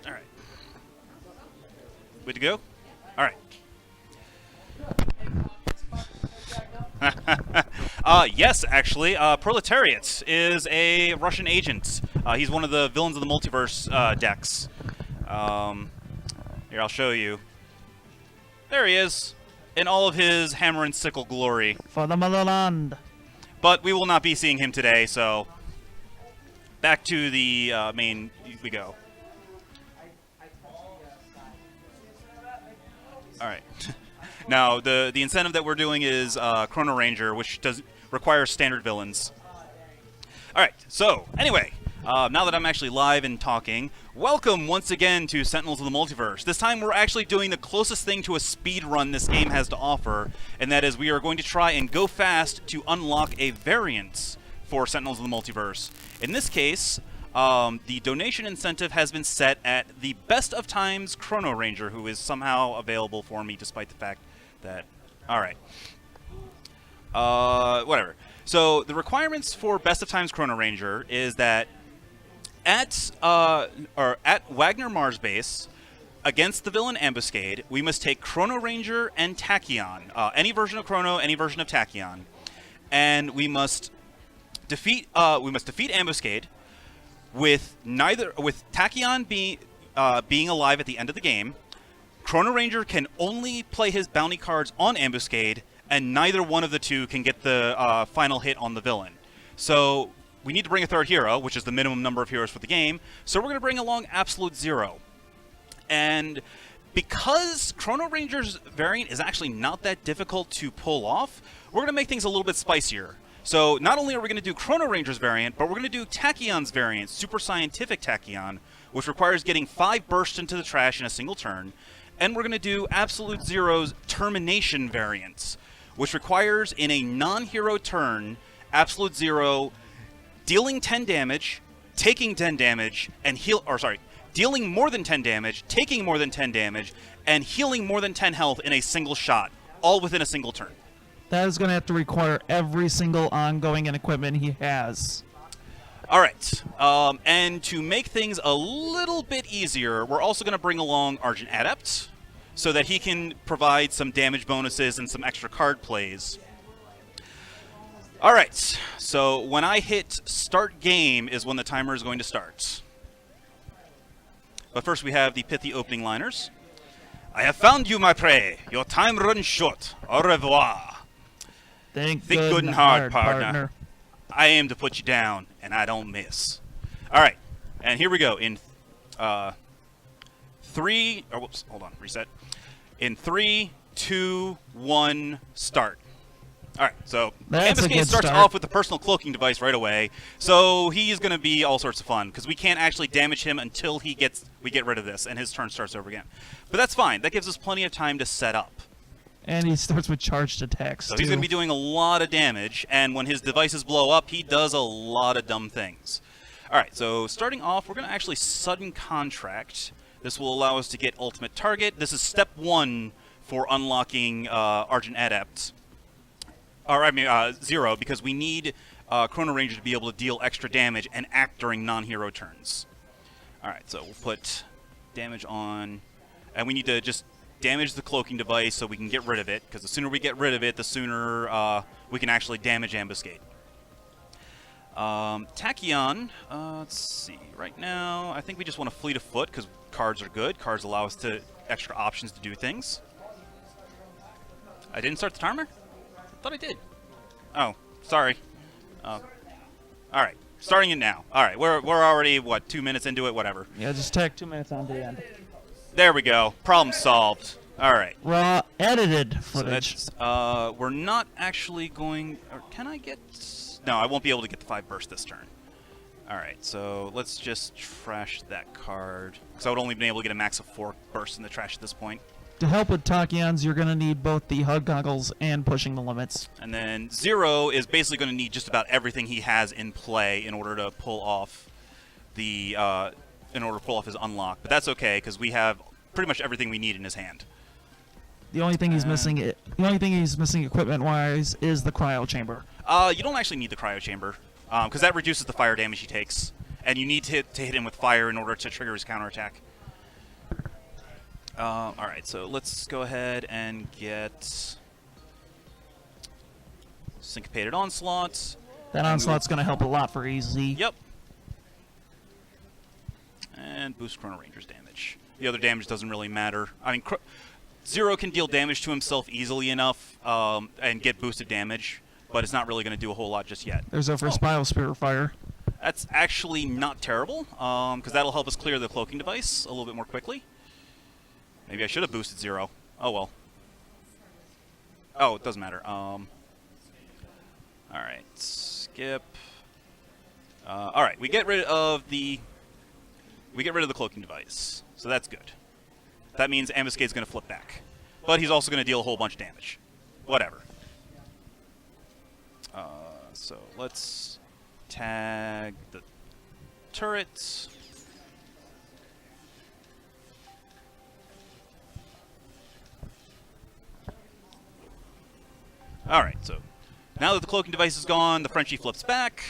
All right. Good to go? All right. Yes, actually. Proletariat is a Russian agent. He's one of the villains of the Multiverse decks. Here, I'll show you. There he is, in all of his hammer and sickle glory. For the motherland. But we will not be seeing him today, so back to the main we go. All right. Now, the incentive that we're doing is Chrono Ranger, which requires standard villains. All right. So, anyway, now that I'm actually live and talking, welcome once again to Sentinels of the Multiverse. This time we're actually doing the closest thing to a speed run this game has to offer, and that is we are going to try and go fast to unlock a variant for Sentinels of the Multiverse. In this case, the donation incentive has been set at the best of times Chrono Ranger, who is somehow available for me despite the fact that... Alright. Whatever. So, the requirements for best of times Chrono Ranger is that at Wagner Mars Base, against the villain Ambuscade, we must take Chrono Ranger and Tachyon. Any version of Chrono, any version of Tachyon. And we must defeat Ambuscade with Tachyon being alive at the end of the game. Chrono Ranger can only play his bounty cards on Ambuscade, and neither one of the two can get the final hit on the villain. So we need to bring a third hero, which is the minimum number of heroes for the game. So we're going to bring along Absolute Zero. And because Chrono Ranger's variant is actually not that difficult to pull off, we're going to make things a little bit spicier. So not only are we going to do Chrono Ranger's variant, but we're going to do Tachyon's variant, Super Scientific Tachyon, which requires getting 5 bursts into the trash in a single turn. And we're going to do Absolute Zero's Termination variants, which requires in a non-hero turn, Absolute Zero dealing 10 damage, taking 10 damage, and dealing more than 10 damage, taking more than 10 damage, and healing more than 10 health in a single shot, all within a single turn. That is going to have to require every single ongoing and equipment he has. All right, and to make things a little bit easier, we're also going to bring along Argent Adept, so that he can provide some damage bonuses and some extra card plays. All right, so when I hit Start Game is when the timer is going to start. But first we have the pithy opening liners. I have found you, my prey. Your time runs short. Au revoir. Think good and hard, partner. I aim to put you down, and I don't miss. All right, and here we go. In 3... Oh, whoops, hold on, reset. In 3, 2, 1, start. All right, so Ambuscade starts off with the personal cloaking device right away, so he's going to be all sorts of fun, because we can't actually damage him until we get rid of this, and his turn starts over again. But that's fine. That gives us plenty of time to set up. And he starts with charged attacks, So he's going to be doing a lot of damage, and when his devices blow up, he does a lot of dumb things. All right, so starting off, we're going to actually Sudden Contract. This will allow us to get Ultimate Target. This is step 1 for unlocking Argent Adept. Or, I mean, Zero, because we need Chrono Ranger to be able to deal extra damage and act during non-hero turns. All right, so we'll put damage on, and we need to just damage the cloaking device so we can get rid of it, because the sooner we get rid of it, the sooner we can actually damage Ambuscade. Tachyon, let's see, right now, I think we just want to fleet of foot, because cards are good. Cards allow us to extra options to do things. I didn't start the timer? I thought I did. Oh, sorry. All right, starting it now. All right, we're already, what, 2 minutes into it? Whatever. Yeah, just tack 2 minutes on to the end. There we go. Problem solved. All right. Raw edited footage. So we're not actually going... Or can I get... No, I won't be able to get the 5 burst this turn. All right, so let's just trash that card, because I would only been able to get a max of 4 bursts in the trash at this point. To help with Tachyons, you're going to need both the Hug Goggles and Pushing the Limits. And then Zero is basically going to need just about everything he has in play in order to pull off the his unlock. But that's okay, because we have pretty much everything we need in his hand. The only thing he's missing, equipment-wise, is the cryo chamber. You don't actually need the cryo chamber, because that reduces the fire damage he takes, and you need to hit him with fire in order to trigger his counterattack. Alright, so let's go ahead and get Syncopated Onslaught. That Onslaught's going to help a lot for AZ. Yep. And boost Chrono Ranger's damage. The other damage doesn't really matter. I mean, Zero can deal damage to himself easily enough and get boosted damage, but it's not really going to do a whole lot just yet. There's our first Biosphere Fire. That's actually not terrible, because that'll help us clear the cloaking device a little bit more quickly. Maybe I should have boosted Zero. Oh, well. Oh, it doesn't matter. Alright, skip. Alright, we get rid of the cloaking device, so that's good. That means Ambuscade's going to flip back. But he's also going to deal a whole bunch of damage. Whatever. So let's tag the turrets. Alright, so now that the cloaking device is gone, the Frenchie flips back,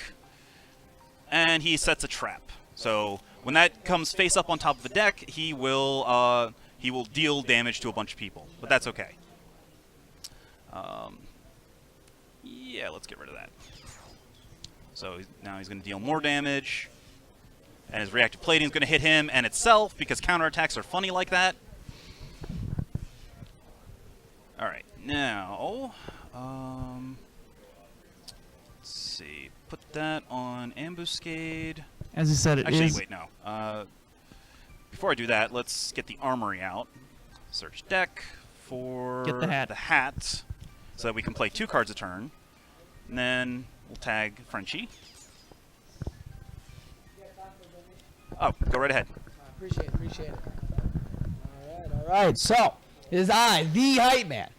and he sets a trap. So when that comes face up on top of the deck, he will deal damage to a bunch of people, but that's okay. Yeah, let's get rid of that. So now he's going to deal more damage, and his reactive plating is going to hit him and itself because counterattacks are funny like that. All right, now let's see. Put that on Ambuscade. As you said, it is. Actually, wait, no. Before I do that, let's get the armory out. Search deck for Get the hat. So that we can play 2 cards a turn. And then we'll tag Frenchie. Oh, go right ahead. Appreciate it. All right. So, it is I, the Hype Man.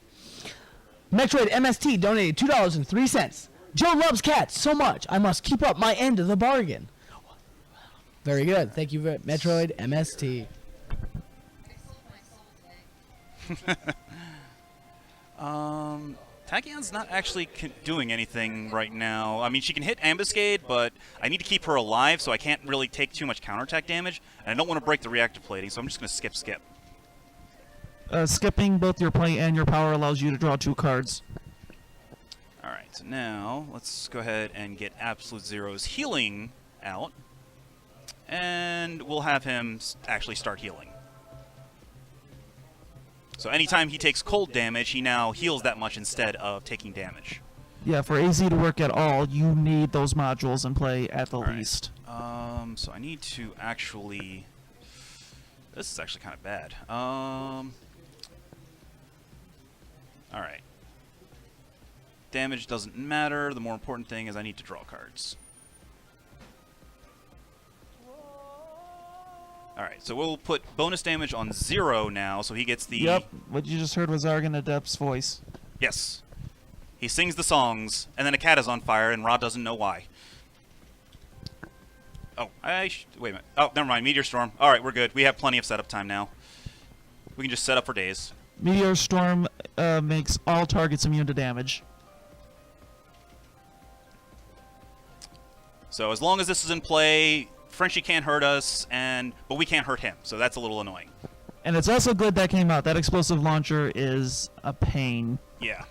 Metroid MST donated $2.03. Joe loves cats so much, I must keep up my end of the bargain. Very good. Thank you, Metroid MST. Tachion's not actually doing anything right now. I mean, she can hit Ambuscade, but I need to keep her alive, so I can't really take too much counterattack damage, and I don't want to break the reactor plating, so I'm just going to skip. Skipping both your play and your power allows you to draw 2 cards. Alright, so now let's go ahead and get Absolute Zero's healing out, and we'll have him actually start healing. So anytime he takes cold damage, he now heals that much instead of taking damage. Yeah, for AZ to work at all, you need those modules in play at the least. So I need to actually... This is actually kind of bad. Alright. Damage doesn't matter. The more important thing is I need to draw cards. Alright, so we'll put bonus damage on Zero now, so he gets the... Yep, what you just heard was Argon Adept's voice. Yes. He sings the songs, and then a cat is on fire, and Ra doesn't know why. Oh, wait a minute. Oh, never mind. Meteor Storm. Alright, we're good. We have plenty of setup time now. We can just set up for days. Meteor Storm makes all targets immune to damage. So as long as this is in play, Frenchie can't hurt us, but we can't hurt him, so that's a little annoying. And it's also good that came out. That explosive launcher is a pain. Yeah.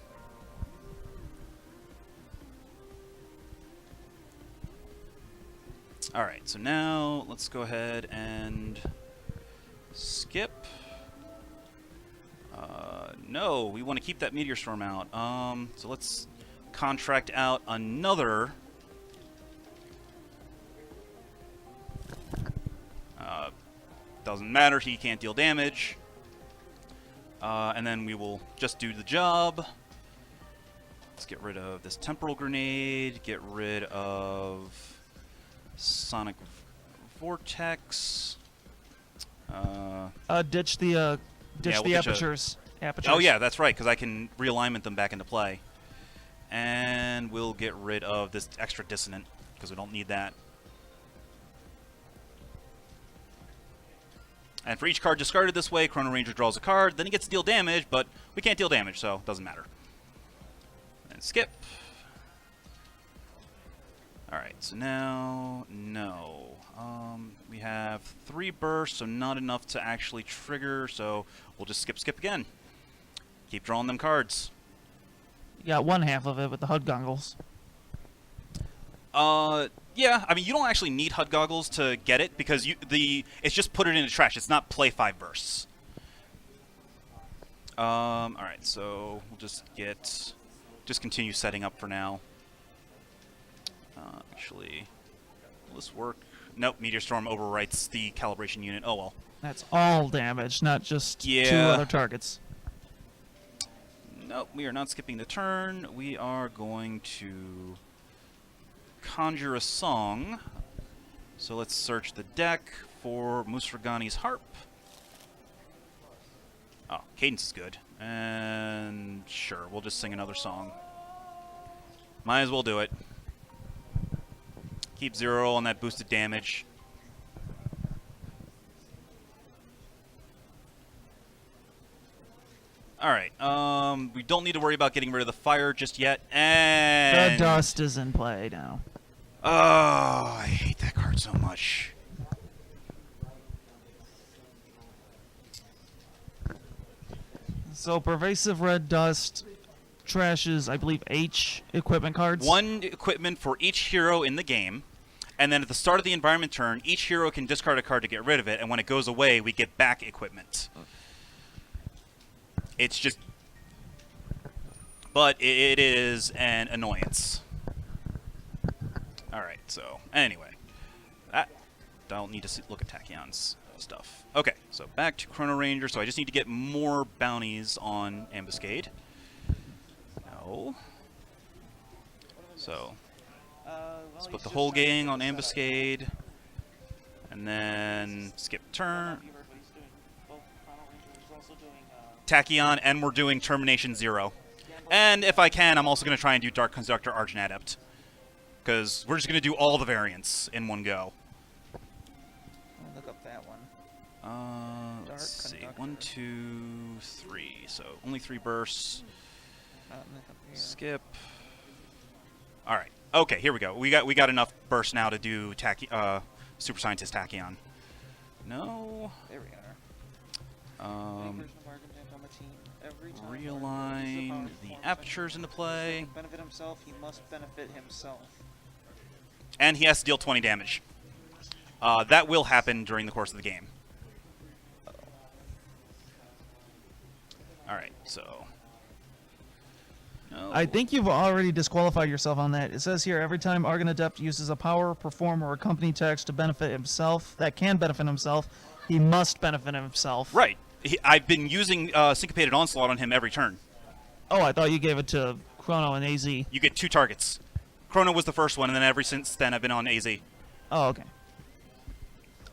Alright, so now let's go ahead and skip. No, we want to keep that Meteor Storm out. So let's contract out another... doesn't matter, he can't deal damage. And then we will just do the job. Let's get rid of this Temporal Grenade, get rid of Sonic Vortex. Ditch the ditch apertures. Oh yeah, that's right, because I can realignment them back into play. And we'll get rid of this extra Dissonant, because we don't need that. And for each card discarded this way, Chrono Ranger draws a card, then he gets to deal damage, but we can't deal damage, so it doesn't matter. And skip. Alright, so now, no. We have 3 bursts, so not enough to actually trigger, so we'll just skip again. Keep drawing them cards. You got one half of it with the HUD goggles. Yeah, I mean, you don't actually need HUD goggles to get it, because it's just put it in the trash. It's not play 5 bursts. Alright, so we'll just continue setting up for now. Actually, will this work? Nope, Meteor Storm overwrites the calibration unit. Oh well. That's all damage, not just 2 Yeah. other targets. Nope, we are not skipping the turn. We are going to conjure a song. So let's search the deck for Musragani's harp. Oh, cadence is good. And sure, we'll just sing another song. Might as well do it. Keep 0 on that boosted damage. Alright, we don't need to worry about getting rid of the fire just yet, and... The dust is in play now. Oh, I hate that card so much. So pervasive red dust trashes, I believe, H equipment cards. 1 equipment for each hero in the game, and then at the start of the environment turn, each hero can discard a card to get rid of it, and when it goes away, we get back equipment. It's just... But it is an annoyance. Alright, so, anyway. I don't need to look at Tachyon's stuff. Okay, so back to Chrono Ranger, so I just need to get more bounties on Ambuscade. No. So, let's put the whole gang on Ambuscade, and then skip turn. Tachyon, and we're doing Termination 0. And if I can, I'm also going to try and do Dark Conductor Argent Adept. Because we're just going to do all the variants in one go. I'll look up that one. Let's see. 1, 2, 3. So only 3 bursts. Skip. Alright. Okay, here we go. We got enough bursts now to do Super Scientist Tachyon. No. There we are. Realign the apertures into play. To benefit himself, he must benefit himself. And he has to deal 20 damage. That will happen during the course of the game. Alright, so... No. I think you've already disqualified yourself on that. It says here, every time Argon Adept uses a power, perform, or a company text to benefit himself, that can benefit himself, he must benefit himself. Right. I've been using Syncopated Onslaught on him every turn. Oh, I thought you gave it to Chrono and AZ. You get 2 targets. Chrono was the first one, and then ever since then I've been on AZ. Oh, okay.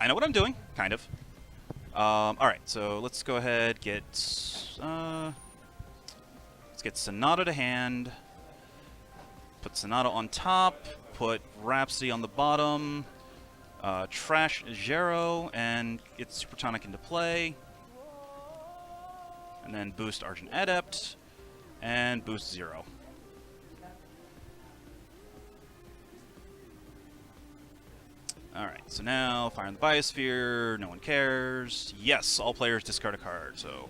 I know what I'm doing, kind of. Alright, so let's go ahead, let's get Sonata to hand, put Sonata on top, put Rhapsody on the bottom, trash Zero, and get Supertonic into play, and then boost Argent Adept, and boost 0. Alright, so now Fire in the Biosphere, no one cares. Yes, all players discard a card, so...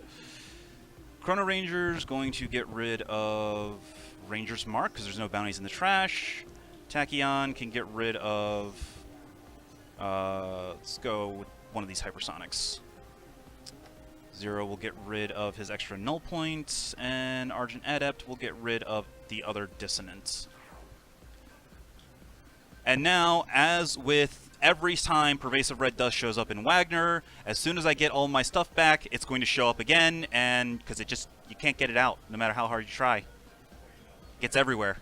Chrono Ranger's going to get rid of Ranger's Mark, because there's no bounties in the trash. Tachyon can get rid of... let's go with one of these Hypersonics. 0 will get rid of his extra null points, and Argent Adept will get rid of the other Dissonant. And now, as with every time Pervasive Red Dust shows up in Wagner, as soon as I get all my stuff back, it's going to show up again, and because you can't get it out, no matter how hard you try. It gets everywhere.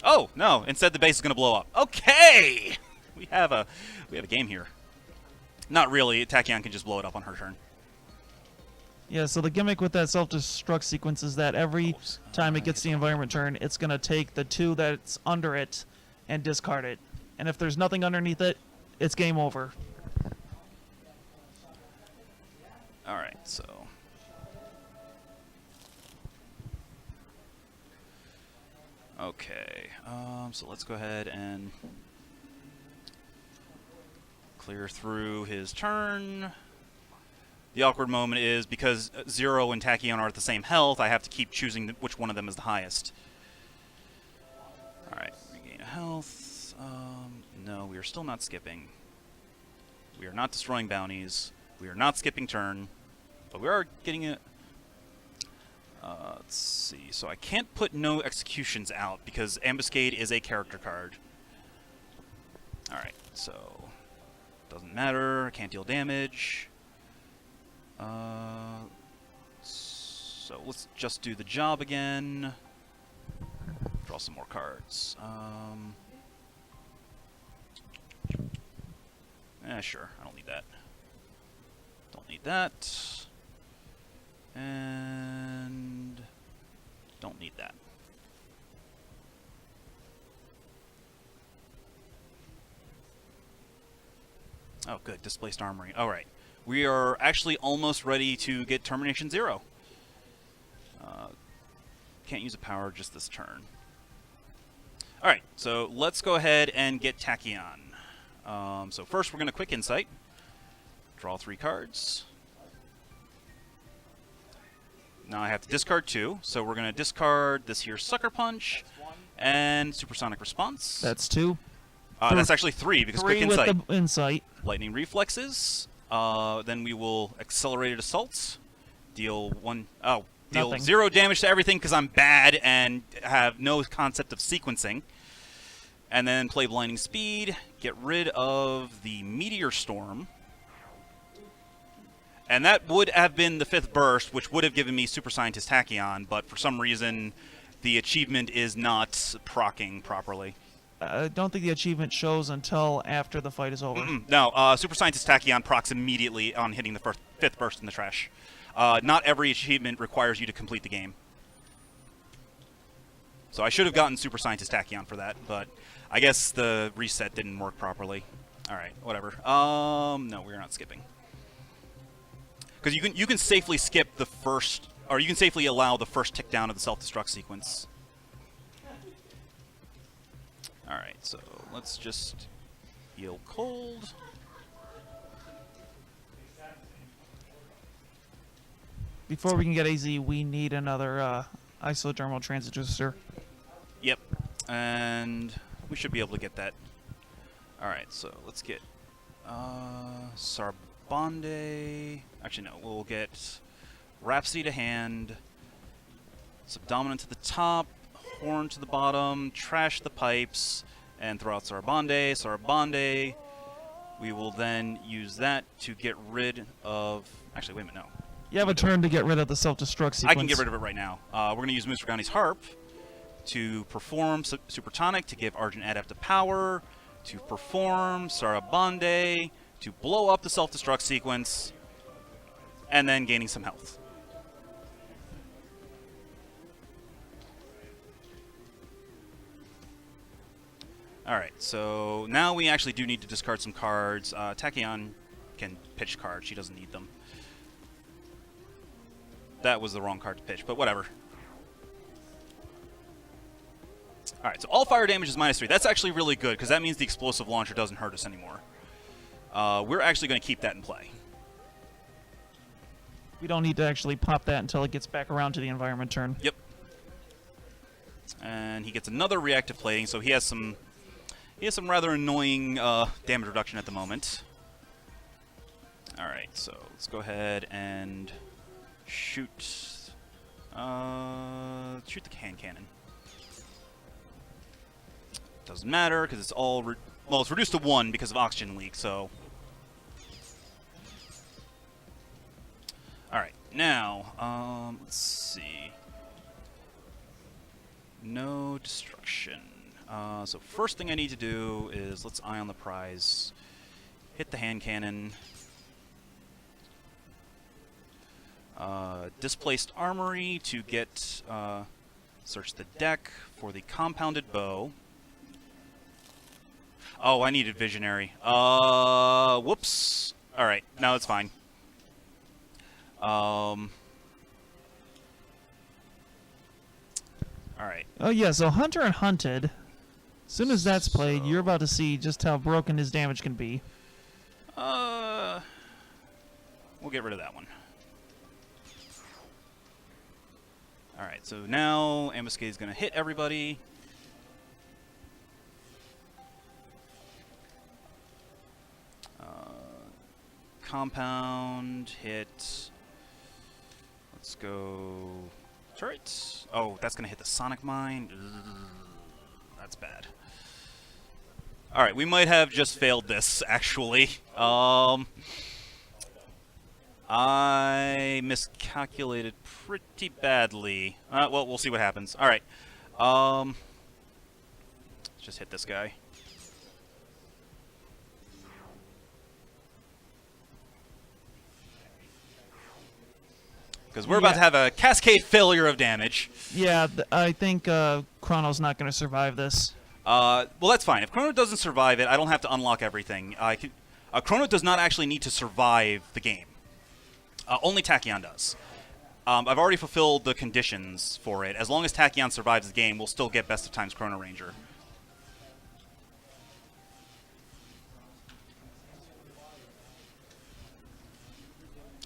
Oh, no, instead the base is going to blow up. Okay! We have a game here. Not really, Tachyon can just blow it up on her turn. Yeah, so the gimmick with that self-destruct sequence is that every time it gets the environment turn, it's going to take the 2 that's under it and discard it. And if there's nothing underneath it, it's game over. Alright, so... Okay, so let's go ahead and clear through his turn. The awkward moment is because Zero and Tachyon are at the same health, I have to keep choosing which one of them is the highest. Alright, regain a health. No, we are still not skipping. We are not destroying bounties. We are not skipping turn. But we are getting it. Let's see. So I can't put no executions out because Ambuscade is a character card. Alright, so doesn't matter. I can't deal damage. So let's just do the job again. Draw some more cards. Sure. I don't need that. Don't need that. And don't need that. Oh, good. Displaced Armory. All right. We are actually almost ready to get Termination 0. Can't use a power just this turn. All right, so let's go ahead and get Tachyon. So first we're going to Quick Insight. Draw 3 cards. Now I have to discard 2, so we're going to discard this here Sucker Punch and Supersonic Response. That's 2. That's actually 3 because 3 Quick Insight. with the insight. Lightning Reflexes. Then we will Accelerated Assault. Deal Nothing. 0 damage to everything because I'm bad and have no concept of sequencing. And then play Blinding Speed. Get rid of the Meteor Storm. And that would have been the 5th burst, which would have given me Super Scientist Tachyon, but for some reason the achievement is not proccing properly. I don't think the achievement shows until after the fight is over. No, Super Scientist Tachyon procs immediately on hitting the 5th burst in the trash. Not every achievement requires you to complete the game. So I should have gotten Super Scientist Tachyon for that, but I guess the reset didn't work properly. Alright, whatever. No, we're not skipping. Because you can safely skip the first, or you can safely allow the first tick down of the self-destruct sequence. Alright, so let's just heal cold. Before we can get AZ, we need another isodermal transducer. Yep, and we should be able to get that. Alright, so let's get Sarbonde. Actually, no, we'll get Rhapsody to hand, Subdominant to the top, Horn to the bottom, trash the pipes, and throw out Sarbonde. Sarbonde, we will then use that to get rid of... Actually, wait a minute, no. You have a turn to get rid of the self-destruct sequence. I can get rid of it right now. We're going to use Musragani's Harp to perform Supertonic to give Argent Adept a power, to perform Sarabande, to blow up the self-destruct sequence, and then gaining some health. Alright, so now we actually do need to discard some cards. Tachyon can pitch cards. She doesn't need them. That was the wrong card to pitch, but whatever. Alright, so all fire damage is -3. That's actually really good, because that means the explosive launcher doesn't hurt us anymore. We're actually going to keep that in play. We don't need to actually pop that until it gets back around to the environment turn. Yep. And he gets another reactive plating, so he has some rather annoying damage reduction at the moment. Alright, so let's go ahead and shoot the hand cannon. Doesn't matter because it's all well, it's reduced to 1 because of oxygen leak. So, all right, now let's see. No destruction. So first thing I need to do is let's eye on the prize. Hit the hand cannon. Displaced Armory to get search the deck for the compounded bow. Oh, I needed Visionary. Whoops. All right, now it's fine. All All right. Oh yeah, so Hunter and Hunted. As soon as that's played, you're about to see just how broken his damage can be. We'll get rid of that one. All right, so now Ambuscade is going to hit everybody. Compound hit. Let's go turrets. Oh, that's going to hit the Sonic Mine. Ugh, that's bad. All right, we might have just failed this, actually. I miscalculated pretty badly. Well, we'll see what happens. All right. Let's just hit this guy. Because we're about to have a cascade failure of damage. Yeah, I think Chrono's not going to survive this. Well, that's fine. If Chrono doesn't survive it, I don't have to unlock everything. Chrono does not actually need to survive the game. Only Tachyon does. I've already fulfilled the conditions for it. As long as Tachyon survives the game, we'll still get Best of Times Chrono Ranger.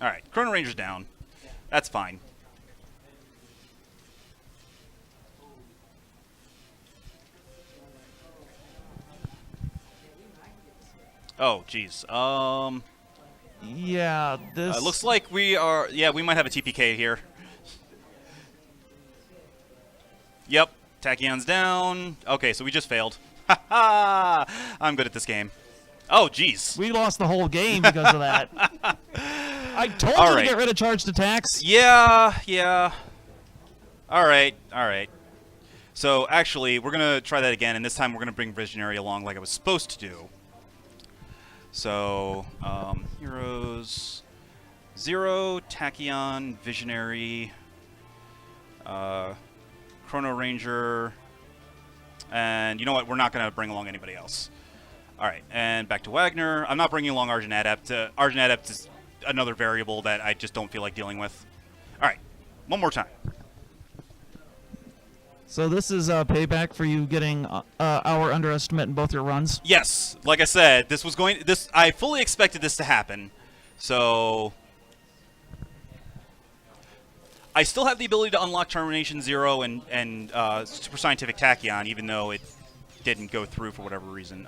Alright, Chrono Ranger's down. That's fine. Oh, jeez. Yeah, this... Looks like we are... Yeah, we might have a TPK here. Yep, Tachyon's down. Okay, so we just failed. Ha ha! I'm good at this game. Oh, jeez. We lost the whole game because of that. I told you to get rid of charged attacks. Yeah. Alright. So, actually, we're going to try that again, and this time we're going to bring Visionary along like I was supposed to do. So, heroes, 0, Tachyon, Visionary, Chrono Ranger, and you know what? We're not going to bring along anybody else. All right, and back to Wagner. I'm not bringing along Argent Adept. Argent Adept is another variable that I just don't feel like dealing with. All right, one more time. So this is payback for you getting our underestimate in both your runs? Yes, like I said, I fully expected this to happen. So I still have the ability to unlock Termination 0 and Super Scientific Tachyon, even though it didn't go through for whatever reason.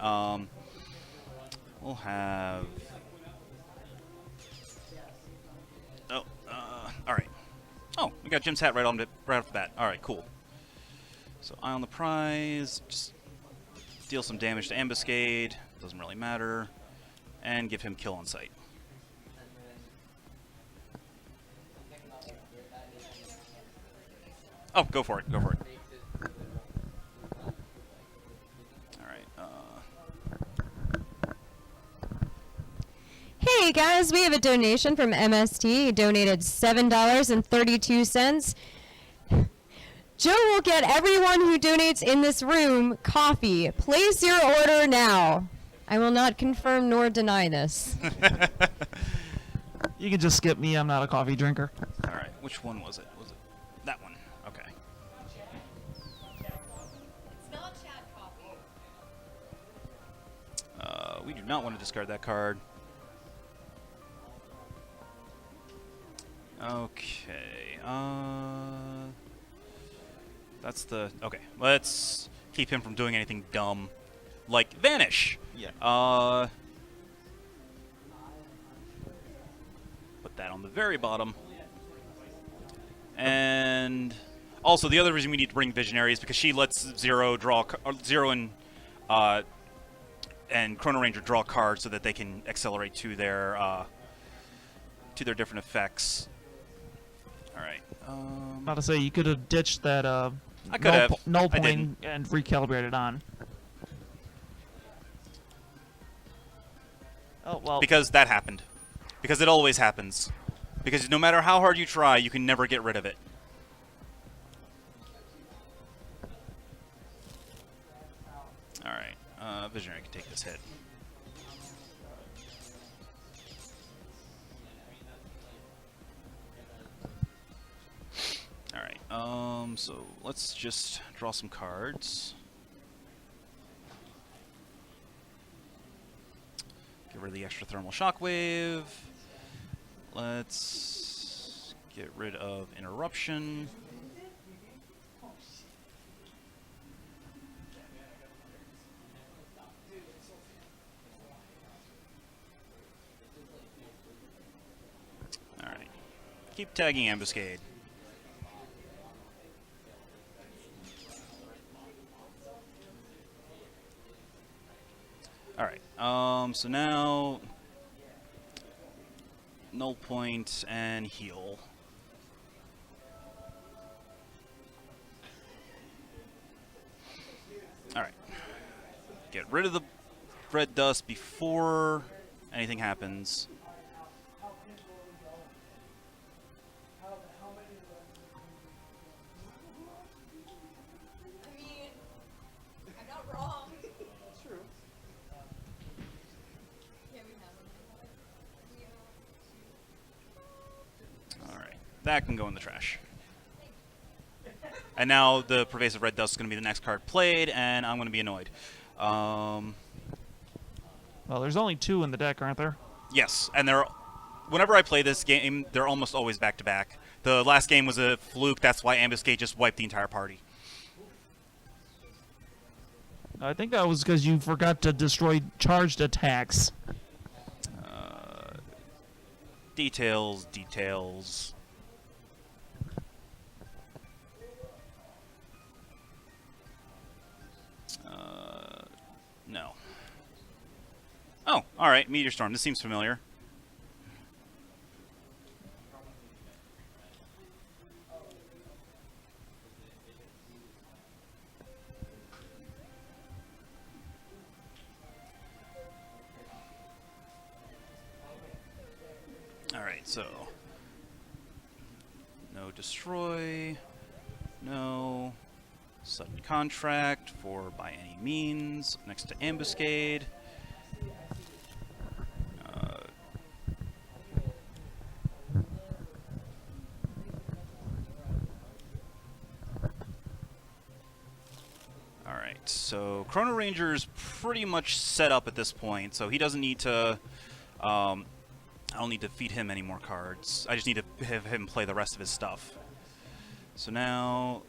We'll have... Oh, all right. Oh, we got Jim's hat right off the bat. All right, cool. So Eye on the Prize, just deal some damage to Ambuscade, doesn't really matter, and give him kill on sight. Oh, go for it. Alright, Hey guys, we have a donation from MST. He donated $7.32. Joe will get everyone who donates in this room coffee. Place your order now. I will not confirm nor deny this. You can just skip me. I'm not a coffee drinker. all right, which one was it? Was it that one? Okay. It's not Chad coffee. We do not want to discard that card. Okay, that's the... Okay, let's keep him from doing anything dumb. Like, Vanish! Yeah. Put that on the very bottom. And... Also, the other reason we need to bring Visionary is because she lets Zero and Chrono Ranger draw cards so that they can accelerate to their different effects. Alright. About to say, you could have ditched that I could have. null I point didn't. and recalibrated on. Oh, well. Because that happened. Because it always happens. Because no matter how hard you try, you can never get rid of it. Alright. Visionary can take this hit. Alright. So let's just draw some cards. Get rid of the extra thermal shockwave. Let's get rid of interruption. Alright. Keep tagging ambuscade. Alright, so now null point and heal. Alright. Get rid of the red dust before anything happens. I mean, I'm not wrong. True. Alright, that can go in the trash. And now the pervasive red dust is going to be the next card played, and I'm going to be annoyed. Well, there's only 2 in the deck, aren't there? Yes, and whenever I play this game, they're almost always back-to-back. The last game was a fluke, that's why Ambuscade just wiped the entire party. I think that was because you forgot to destroy charged attacks. Details. No. Oh, alright, Meteor Storm. This seems familiar. Alright, so no destroy, no sudden contract for by any means next to ambuscade. Alright, so Chrono Ranger's pretty much set up at this point, so he doesn't need to I don't need to feed him any more cards. I just need to have him play the rest of his stuff. So now...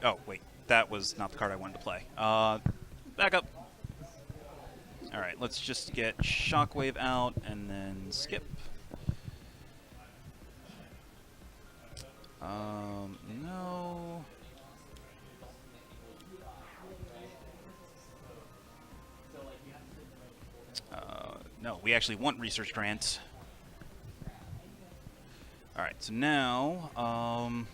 oh, wait. That was not the card I wanted to play. Back up. Alright, let's just get Shockwave out and then skip. No... no, we actually want research grants. Alright, so now,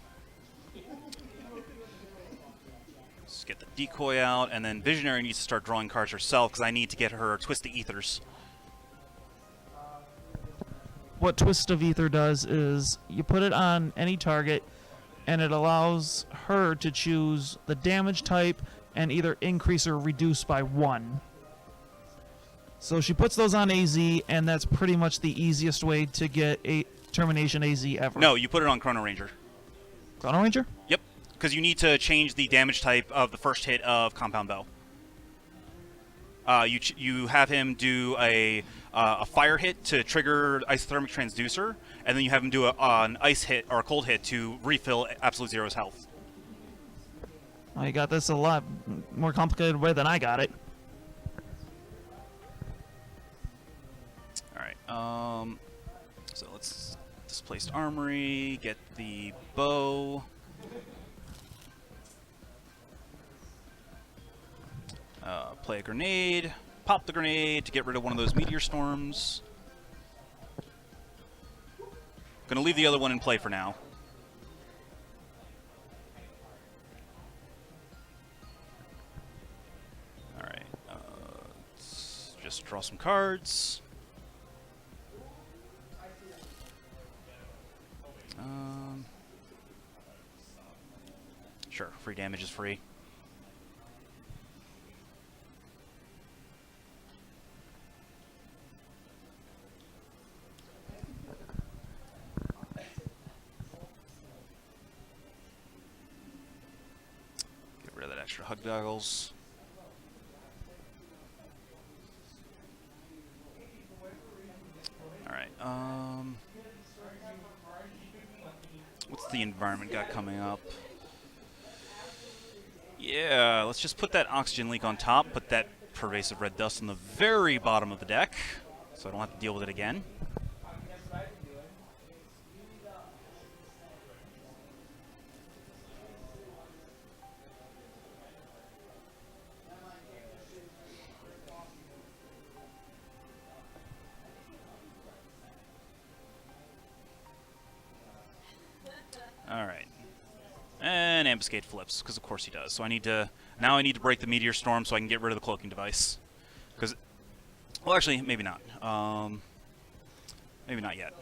let's get the decoy out, and then Visionary needs to start drawing cards herself, because I need to get her Twist the Ethers. What Twist of Ether does is you put it on any target, and it allows her to choose the damage type and either increase or reduce by 1. So she puts those on AZ, and that's pretty much the easiest way to get a Termination AZ ever. No, you put it on Chrono Ranger. Chrono Ranger? Yep, because you need to change the damage type of the first hit of Compound Bow. You have him do a fire hit to trigger Isothermic Transducer, and then you have him do an ice hit or a cold hit to refill Absolute Zero's health. Well, you got this a lot more complicated way than I got it. So let's displace Armory, get the bow. Play a grenade, pop the grenade to get rid of one of those Meteor Storms. Gonna leave the other one in play for now. Alright, let's just draw some cards. Sure, free damage is free. extra hug goggles. Alright, what's the environment got coming up? Yeah, let's just put that oxygen leak on top, put that pervasive red dust on the very bottom of the deck, so I don't have to deal with it again. Alright. And ambuscade flips, because of course he does. So now I need to break the meteor storm so I can get rid of the cloaking device. Because, well, actually, maybe not. Maybe not yet.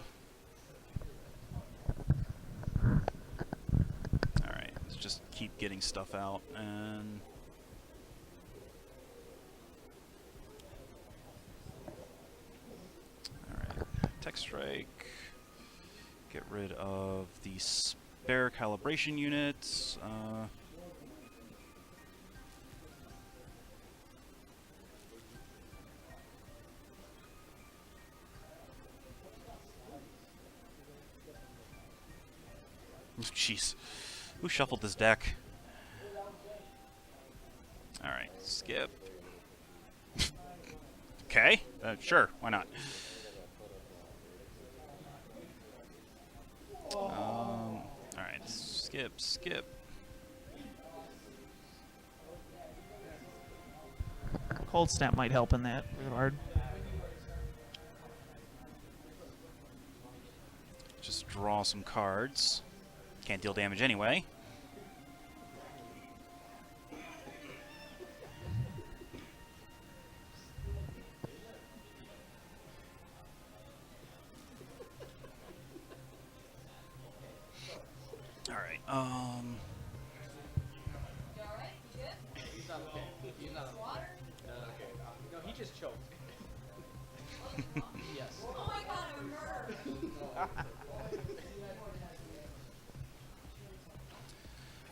Alright, let's just keep getting stuff out, and... Alright, Tech Strike. Get rid of the spare calibration units. Jeez. Who shuffled this deck? Alright, skip. Okay, sure, why not? Alright, skip. Cold snap might help in that regard. Just draw some cards. Can't deal damage anyway. Alright, He's not okay. He's not okay. Okay. No, he just choked. Yes. Oh my god, I'm murdered.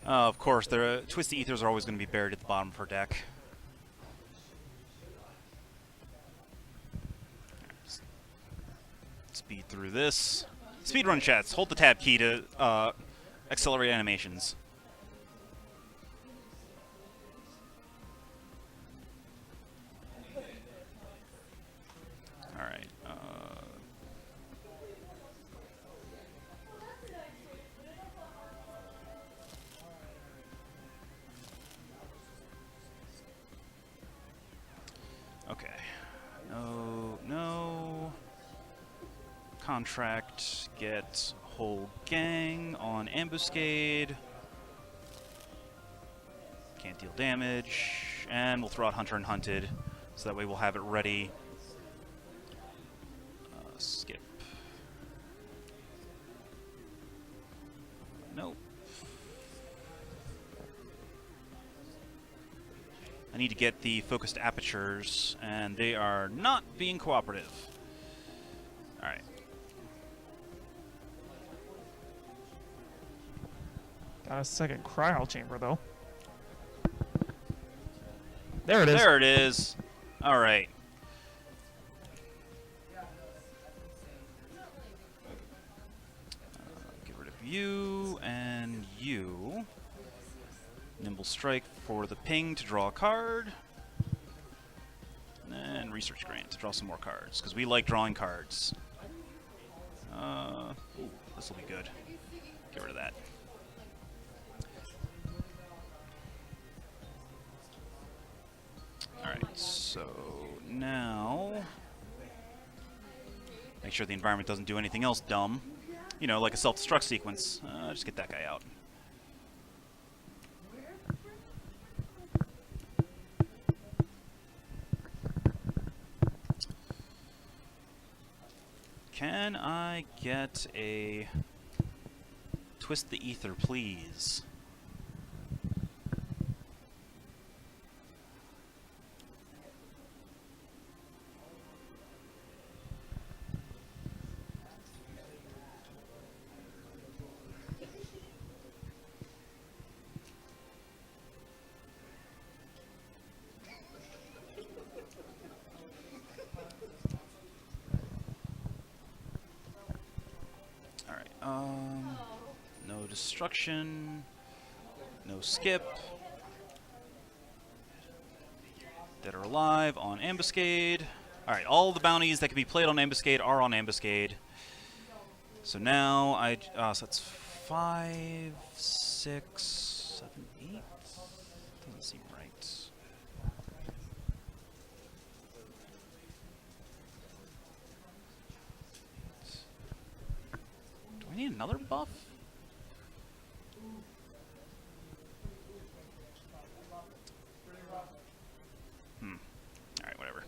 Of course, the Twisty Ethers are always going to be buried at the bottom of her deck. Speed through this. Speedrun chats. Hold the tab key to accelerate animations. Alright. Okay. No. Contract, get whole gang on ambuscade. Can't deal damage. And we'll throw out Hunter and Hunted, so that way we'll have it ready. Skip. Nope. I need to get the focused apertures, and they are not being cooperative. Alright. Got a second cryo chamber, though. There it is. There it is. Alright. Get rid of you and you. Nimble Strike for the ping to draw a card. And Research Grant to draw some more cards, because we like drawing cards. Ooh, this will be good. Get rid of that. Alright, so now make sure the environment doesn't do anything else dumb. You know, like a self-destruct sequence. Just get that guy out. Can I get a Twist the Ether, please? No destruction. No skip. Dead or alive on ambuscade. Alright, all the bounties that can be played on ambuscade are on ambuscade. So now so that's 5, 6, 7, 8. Doesn't seem right. Do I need another buff? Alright, whatever.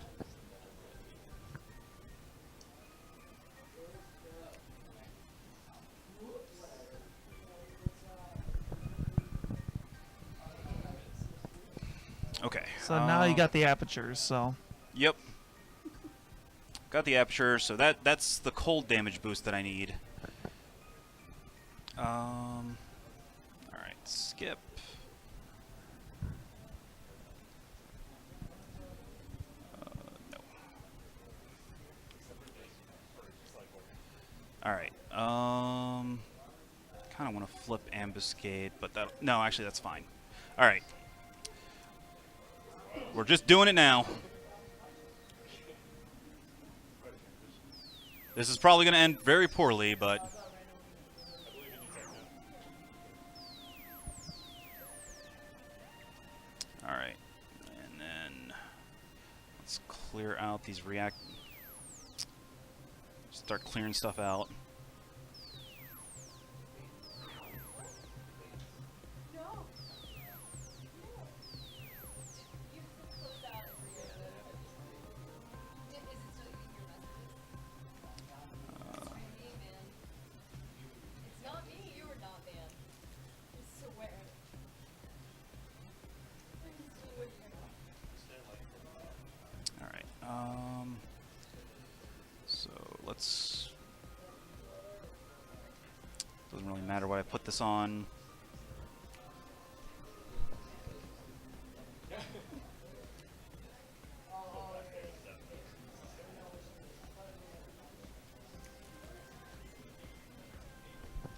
Okay. So now you got the apertures, so. Yep. Got the aperture, so that's the cold damage boost that I need. Alright, skip. No. Alright, kinda wanna flip ambuscade, but no, actually that's fine. Alright. We're just doing it now. This is probably going to end very poorly, but... Alright. And then... Let's clear out these Start clearing stuff out. So let's... Doesn't really matter what I put this on.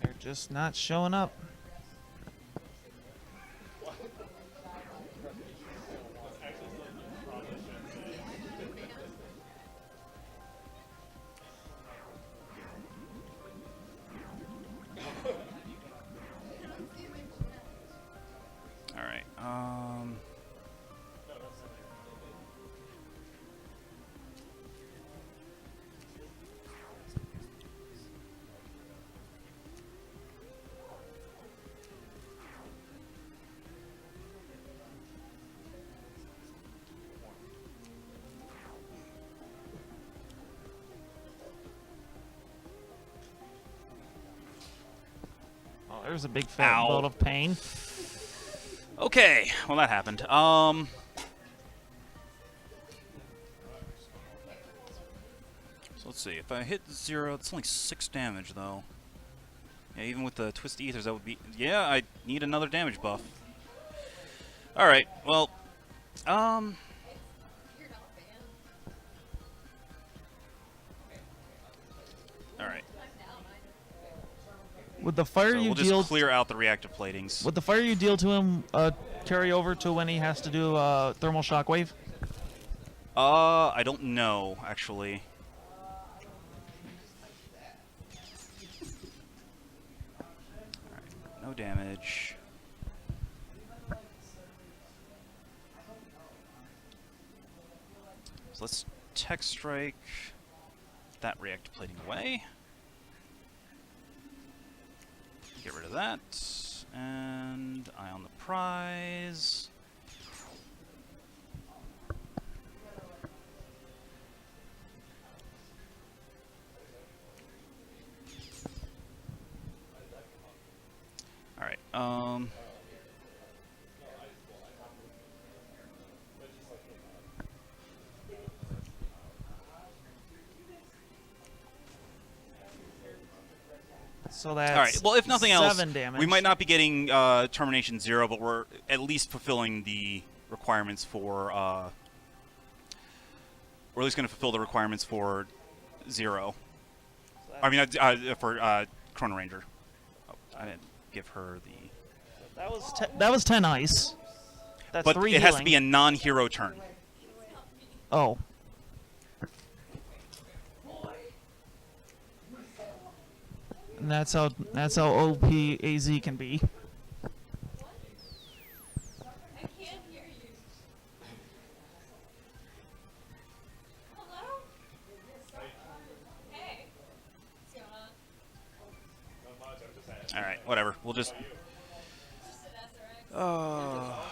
They're just not showing up. Oh, there's a big fat bolt of pain. Okay, well that happened. So let's see. If I hit 0, it's only 6 damage though. Yeah, even with the Twisted Ethers, that would be... Yeah, I need another damage buff. Alright, well... Alright. Would the fire So you we'll deal... just clear out the reactive platings. Would the fire you deal to him carry over to when he has to do thermal shockwave? I don't know, actually. Alright, no damage. So let's Tech Strike that reactive plating away. Get rid of that. And eye on the prize. Alright, So that's alright, well if nothing else, 7 damage. we might not be getting Termination 0, but we're at least fulfilling the requirements for, we're at least going to fulfill the requirements for 0. I mean, for Chrono Ranger. Oh, I didn't give her the... That was 10 ice. That's But 3 it has to healing. be a non-hero turn. Oh. And that's how OP AZ can be. I can't hear you. Hello? Hey. What's going on? All right, whatever. We'll just... Just an SRX. Oh.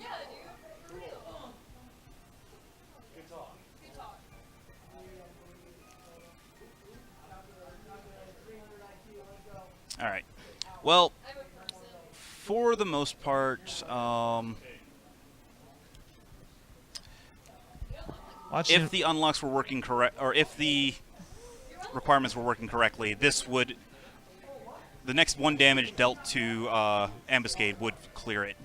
Yeah, dude. For real. Good talk. All right. Well, for the most part, Watch if it. the unlocks were working correct, or if the requirements were working correctly, this would... The next 1 damage dealt to Ambuscade would clear it.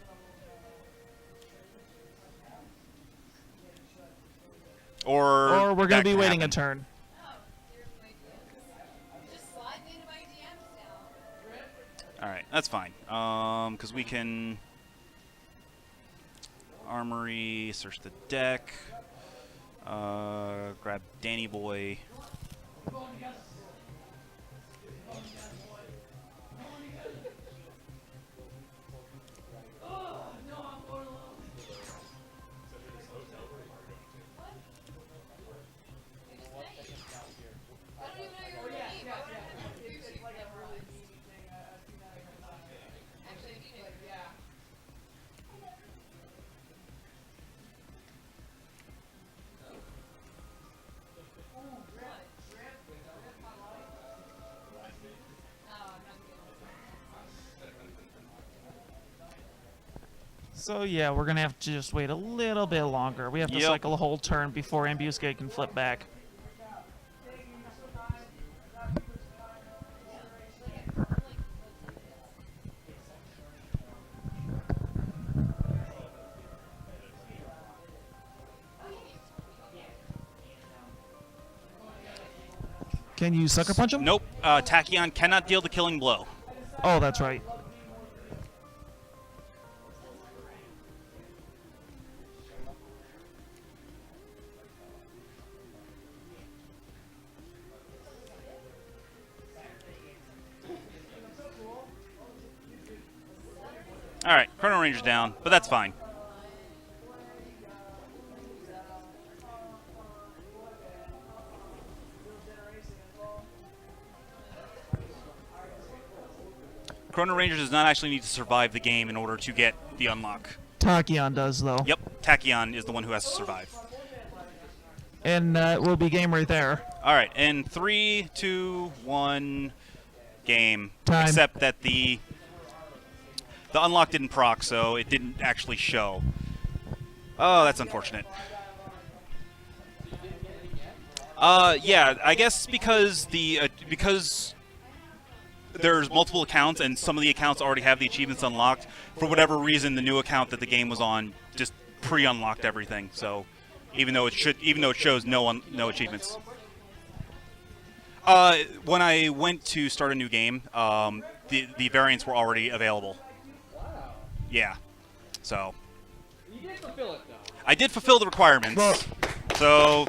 Or we're that gonna be can waiting happen. a turn. Just slide me into my DMs now. All right, that's fine. Because we can armory, search the deck, grab Danny Boy. I don't even know your name. I would have to introduce you whatever it was. Actually, I do know. So yeah, we're gonna have to just wait a little bit longer. We have to Yep. cycle a whole turn before Ambuscade can flip back. Can you sucker punch him? Nope. Tachyon cannot deal the killing blow. Oh, that's right. All right, Chrono Ranger's down, but that's fine. Chrono Ranger does not actually need to survive the game in order to get the unlock. Tachyon does though. Yep, Tachyon is the one who has to survive. And it will be game right there. All right, in 3, 2, 1, game. Time. Except that the unlock didn't proc, so it didn't actually show. Oh, that's unfortunate. Yeah, I guess because because there's multiple accounts and some of the accounts already have the achievements unlocked. For whatever reason, the new account that the game was on just pre-unlocked everything. So even though it shows no achievements. When I went to start a new game, the variants were already available. Yeah. So. You did fulfill it, though. I did fulfill the requirements. Well- So.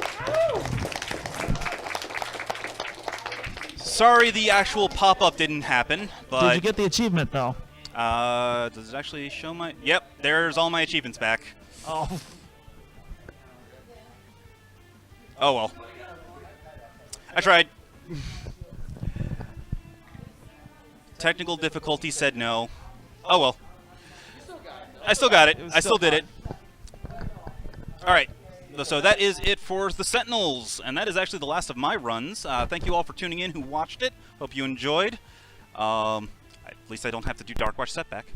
Sorry the actual pop-up didn't happen, but... Did you get the achievement though? Does it actually show my... Yep, there's all my achievements back. Oh. Oh well. I tried. Technical difficulty said no. Oh well. I still got it. I still did it. Alright. So that is it for the Sentinels, and that is actually the last of my runs. Thank you all for tuning in who watched it. Hope you enjoyed. At least I don't have to do Dark Watch Setback.